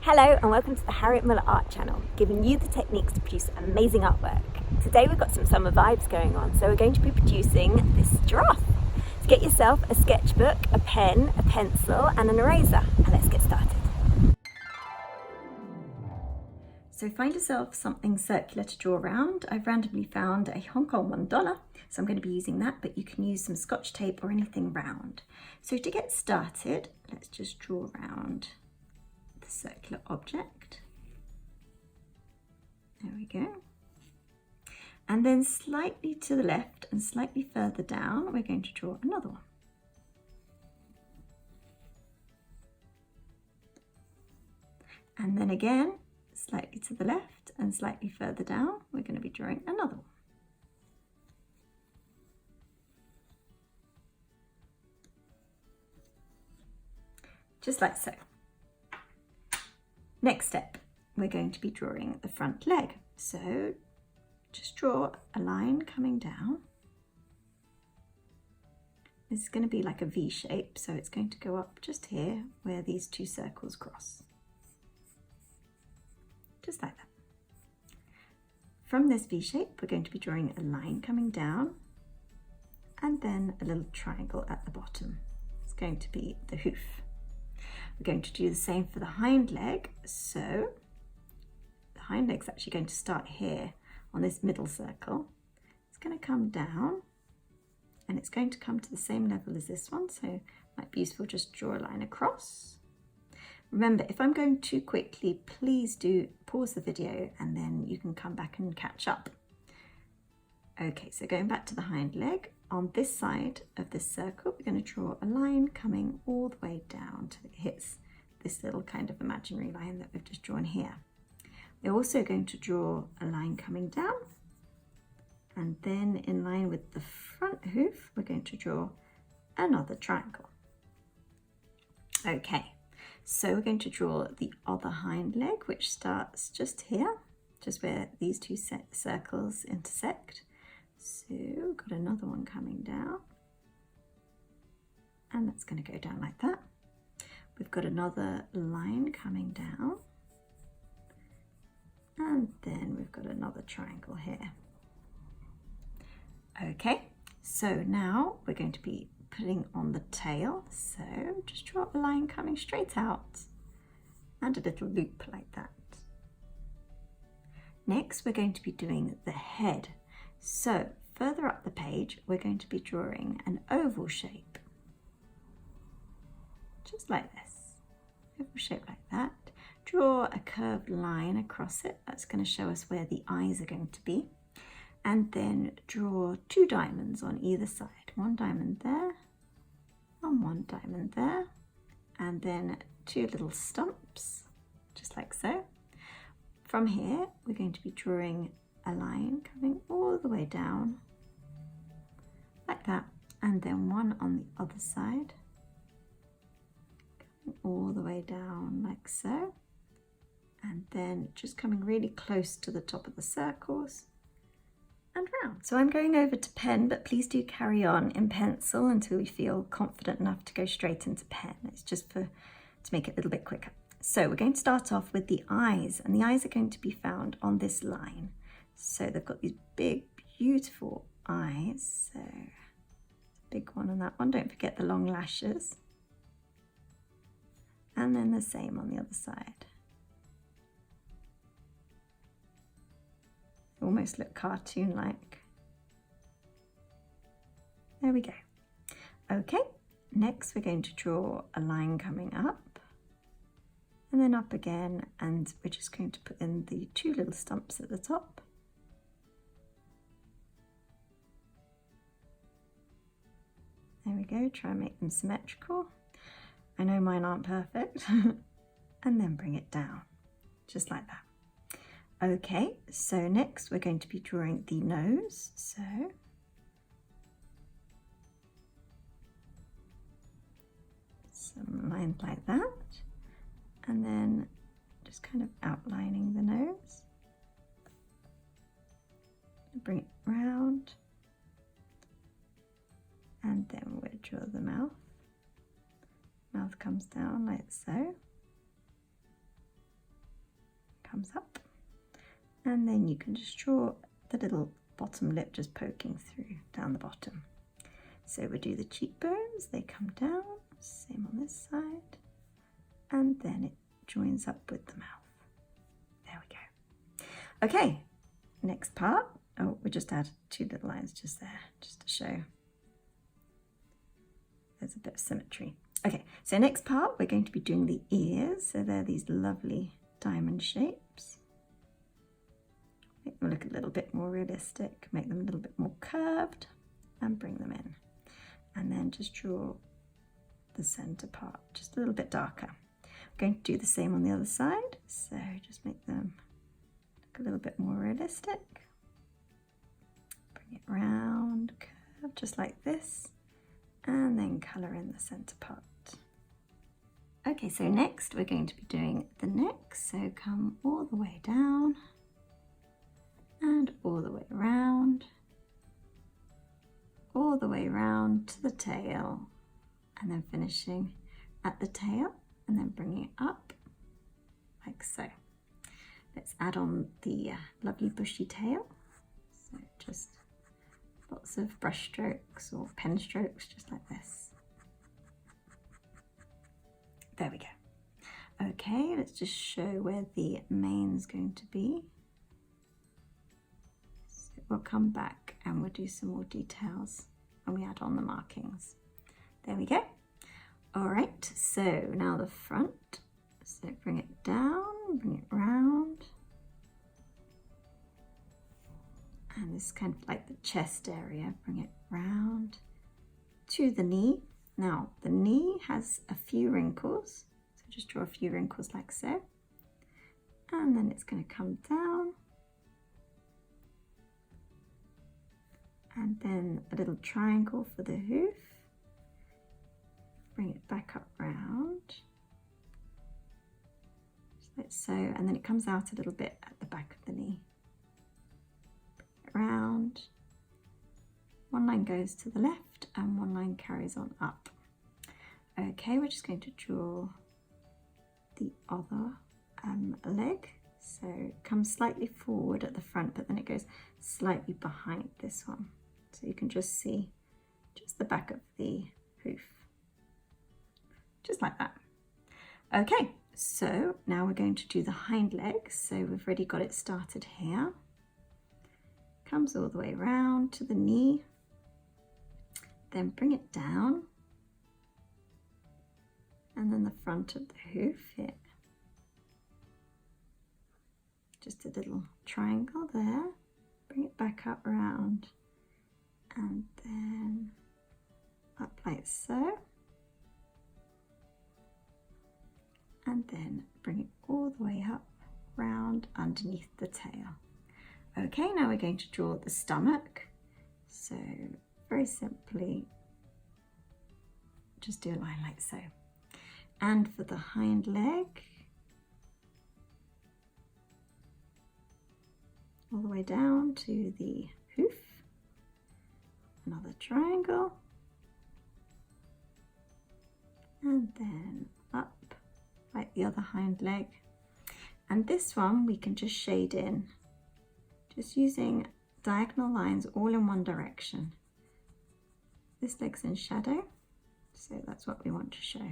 Hello and welcome to the Harriet Muller Art Channel, giving you the techniques to produce amazing artwork. Today we've got some summer vibes going on, so we're going to be producing this giraffe. So get yourself a sketchbook, a pen, a pencil and an eraser, and let's get started. So find yourself something circular to draw around. I've randomly found a Hong Kong $1, so I'm going to be using that, but you can use some Scotch tape or anything round. So to get started, let's just draw around the circular object. There we go. And then slightly to the left and slightly further down, we're going to draw another one. And then again, slightly to the left and slightly further down, we're going to be drawing another one. Just like so. Next step, we're going to be drawing the front leg. So just draw a line coming down. This is going to be like a V shape, so it's going to go up just here where these two circles cross. Just like that. From this V shape, we're going to be drawing a line coming down and then a little triangle at the bottom. It's going to be the hoof. We're going to do the same for the hind leg. So the hind leg's actually going to start here on this middle circle. It's going to come down and it's going to come to the same level as this one. So it might be useful just draw a line across. Remember, if I'm going too quickly, please do pause the video and then you can come back and catch up. Okay, so going back to the hind leg, on this side of this circle, we're going to draw a line coming all the way down till it hits this little kind of imaginary line that we've just drawn here. We're also going to draw a line coming down, and then in line with the front hoof, we're going to draw another triangle. Okay, so we're going to draw the other hind leg, which starts just here, just where these two circles intersect. So we've got another one coming down, and that's going to go down like that. We've got another line coming down, and then we've got another triangle here. Okay, so now we're going to be putting on the tail. So just draw a line coming straight out and a little loop like that. Next, we're going to be doing the head. So further up the page, we're going to be drawing an oval shape. Just like this. Oval shape like that. Draw a curved line across it. That's going to show us where the eyes are going to be. And then draw two diamonds on either side. One diamond there and one diamond there. And then two little stumps, just like so. From here, we're going to be drawing a line coming all the way down like that, and then one on the other side coming all the way down like so, and then just coming really close to the top of the circles and round. So I'm going over to pen, but please do carry on in pencil until you feel confident enough to go straight into pen. It's just to make it a little bit quicker. So we're going to start off with the eyes, and the eyes are going to be found on this line. So they've got these big, beautiful eyes. So big one on that one. Don't forget the long lashes. And then the same on the other side. They almost look cartoon-like. There we go. Okay, next we're going to draw a line coming up. And then up again, and we're just going to put in the two little stumps at the top. There we go, try and make them symmetrical. I know mine aren't perfect. And then bring it down, just like that. Okay, so next we're going to be drawing the nose. So some lines like that. And then just kind of outlining the nose. Bring it round. And then we'll draw the mouth. Mouth comes down like so. comes up. And then you can just draw the little bottom lip just poking through down the bottom. So we do the cheekbones, they come down, same on this side, and then it joins up with the mouth. There we go. Okay, next part. Oh, we just add 2 little lines just there, just to show there's a bit of symmetry. Okay, so next part we're going to be doing the ears. So they're these lovely diamond shapes. Make them look a little bit more realistic, make them a little bit more curved, and bring them in. And then just draw the center part just a little bit darker. I'm going to do the same on the other side, so just make them look a little bit more realistic. Bring it round, curve just like this, and then colour in the center part. Okay, so next we're going to be doing the neck, so come all the way down and all the way around, all the way round to the tail, and then finishing at the tail and then bringing it up like so. Let's add on the lovely bushy tail. So just lots of brush strokes or pen strokes just like this. There we go. Okay, let's just show where the mane's going to be. So we'll come back and we'll do some more details when we add on the markings. There we go. All right, so now the front. So bring it down, bring it round. And this is kind of like the chest area. Bring it round to the knee. Now, the knee has a few wrinkles. So just draw a few wrinkles like so. And then it's going to come down. And then a little triangle for the hoof. Bring it back up round, just like so, and then it comes out a little bit at the back of the knee. Bring it round. One line goes to the left and one line carries on up. Okay, we're just going to draw the other leg. So it comes slightly forward at the front, but then it goes slightly behind this one. So you can just see just the back of the hoof. Just like that. Okay, so now we're going to do the hind leg. So we've already got it started here. Comes all the way around to the knee. Then bring it down. And then the front of the hoof here. Just a little triangle there. Bring it back up around. And then up like so. And then bring it all the way up, round underneath the tail. Okay, now we're going to draw the stomach. So very simply, just do a line like so. And for the hind leg, all the way down to the hoof, another triangle, and then up like the other hind leg. And this one we can just shade in, just using diagonal lines all in one direction. This leg's in shadow, so that's what we want to show.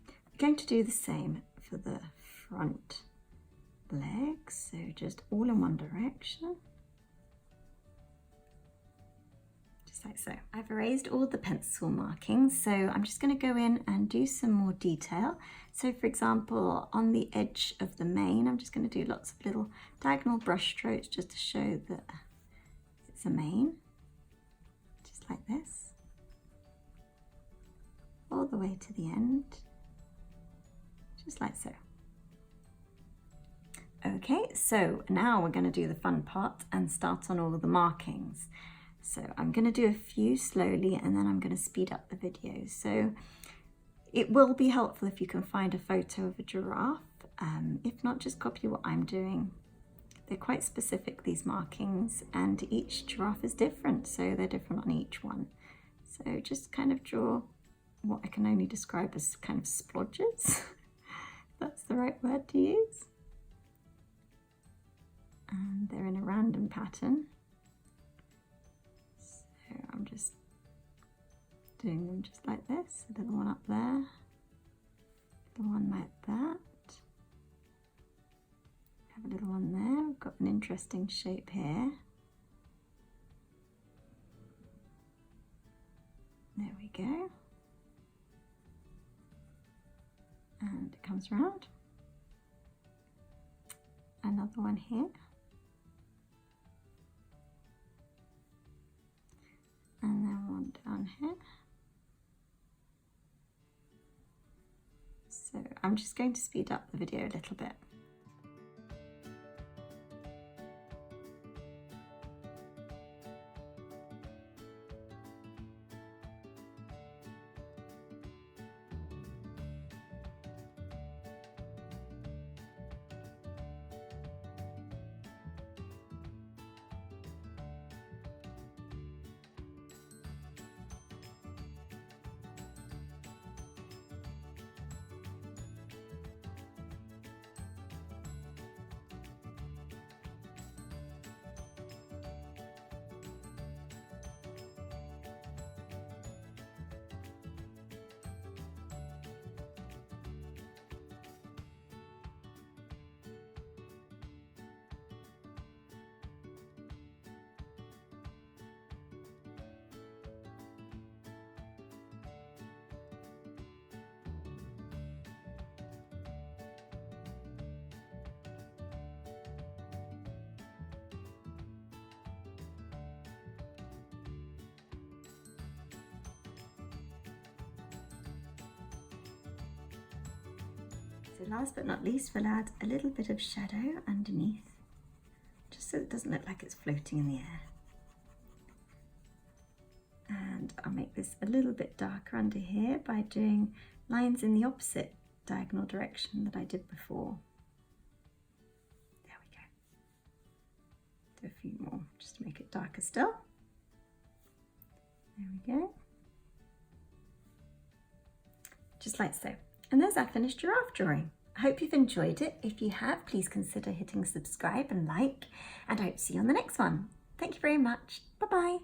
We're going to do the same for the front leg, so just all in one direction. Like so. I've erased all the pencil markings, so I'm just going to go in and do some more detail. So for example, on the edge of the mane, I'm just going to do lots of little diagonal brush strokes just to show that it's a mane, just like this, all the way to the end, just like so. Okay, so now we're going to do the fun part and start on all of the markings. So I'm going to do a few slowly and then I'm going to speed up the video. So it will be helpful if you can find a photo of a giraffe. If not, just copy what I'm doing. They're quite specific, these markings, and each giraffe is different, so they're different on each one. So just kind of draw what I can only describe as kind of splodges. that's the right word to use. And they're in a random pattern. So I'm just doing them just like this. A little one up there, the one like that. Have a little one there. We've got an interesting shape here. There we go. And it comes around. Another one here. And then one down here. So I'm just going to speed up the video a little bit. So last but not least, we'll add a little bit of shadow underneath, just so it doesn't look like it's floating in the air. And I'll make this a little bit darker under here by doing lines in the opposite diagonal direction that I did before. There we go. Do a few more just to make it darker still. There we go. Just like so. And there's our finished giraffe drawing. I hope you've enjoyed it. If you have, please consider hitting subscribe and like, and I hope to see you on the next one. Thank you very much. Bye-bye.